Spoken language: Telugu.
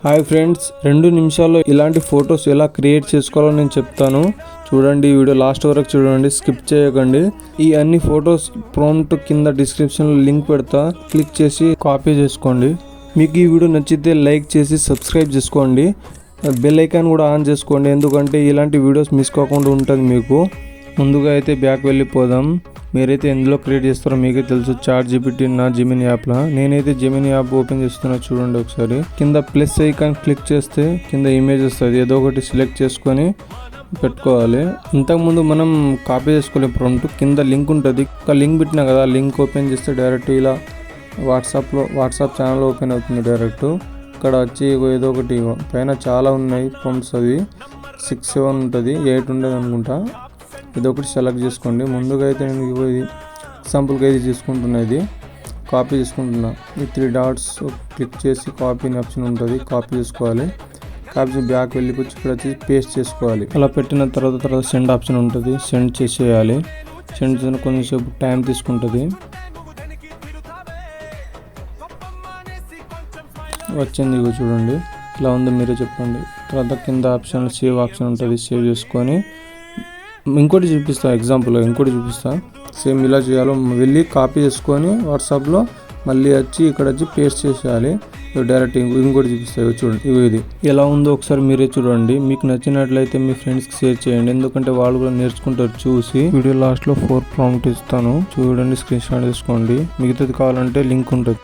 హాయ్ ఫ్రెండ్స్, 2 నిమిషాల్లో ఇలాంటి ఫొటోస్ ఎలా క్రియేట్ చేసుకోవాలో నేను చెప్తాను. చూడండి, ఈ వీడియో లాస్ట్ వరకు చూడండి, స్కిప్ చేయకండి. ఈ అన్ని ఫొటోస్ ప్రాంప్ట్ కింద డిస్క్రిప్షన్లో లింక్ పెడతా, క్లిక్ చేసి కాపీ చేసుకోండి. మీకు ఈ వీడియో నచ్చితే లైక్ చేసి సబ్స్క్రైబ్ చేసుకోండి. బెల్ ఐకాన్ కూడా ఆన్ చేసుకోండి, ఎందుకంటే ఇలాంటి వీడియోస్ మిస్ కాకుండా ఉంటుంది మీకు. ముందుగా అయితే బ్యాక్ వెళ్ళిపోదాం. మీరైతే ఎందులో క్రియేట్ చేస్తారో మీకే తెలుసు. ChatGPT నా జెమినీ యాప్లో. నేనైతే జెమినీ యాప్ ఓపెన్ చేస్తున్నా, చూడండి ఒకసారి. కింద ప్లస్ ఐకాన్ క్లిక్ చేస్తే కింద ఇమేజ్ వస్తుంది, ఏదో ఒకటి సెలెక్ట్ చేసుకొని పెట్టుకోవాలి. ఇంతకుముందు మనం కాపీ చేసుకోలే ప్రాంప్ట్, కింద లింక్ ఉంటుంది. ఒక లింక్ పెట్టినా కదా, లింక్ ఓపెన్ చేస్తే డైరెక్ట్ ఇలా వాట్సాప్ ఛానల్ ఓపెన్ అవుతుంది డైరెక్ట్. ఇక్కడ వచ్చి ఏదో ఒకటి పైన చాలా ఉన్నాయి ప్రాంప్ట్స్, అవి 6-7 ఉంటుంది, 8 ఉండదు అనుకుంటా. ఇది ఒకటి సెలెక్ట్ చేసుకోండి. ముందుగా అయితే నేను ఎగ్జాంపుల్గా ఇది తీసుకుంటున్నా, ఇది కాపీ చేసుకుంటున్నా. ఈ 3 డాట్స్ క్లిక్ చేసి కాపీ ఆప్షన్ ఉంటుంది, కాపీ చేసుకోవాలి. కాపీ బ్యాక్ వెళ్ళిపోయి ఇక్కడ వచ్చి పేస్ట్ చేసుకోవాలి. అలా పెట్టిన తర్వాత సెండ్ ఆప్షన్ ఉంటుంది, సెండ్ చేసేయాలి. సెండ్ చేసిన కొంచెంసేపు టైం తీసుకుంటుంది. వచ్చింది, ఇగో చూడండి ఇలా ఉందో మీరే చెప్పండి. తర్వాత కింద ఆప్షన్ సేవ్ ఆప్షన్ ఉంటుంది, సేవ్ చేసుకొని ఇంకోటి చూపిస్తా, ఎగ్జాంపుల్ ఇంకోటి చూపిస్తా. సేమ్ ఇలా చేయాలో, వెళ్ళి కాపీ చేసుకొని వాట్సాప్లో మళ్ళీ వచ్చి ఇక్కడ వచ్చి పేస్ట్ చేసేయాలి. డైరెక్ట్ ఇంకోటి చూపిస్తాయి, చూడండి. ఇది ఎలా ఉందో ఒకసారి మీరే చూడండి. మీకు నచ్చినట్లయితే మీ ఫ్రెండ్స్కి షేర్ చేయండి, ఎందుకంటే వాళ్ళు కూడా నేర్చుకుంటారు చూసి. వీడియో లాస్ట్లో 4 ప్రాంప్ట్ ఇస్తాను, చూడండి, స్క్రీన్ షాట్ తీసుకోండి. మిగతాది కావాలంటే లింక్ ఉంటుంది.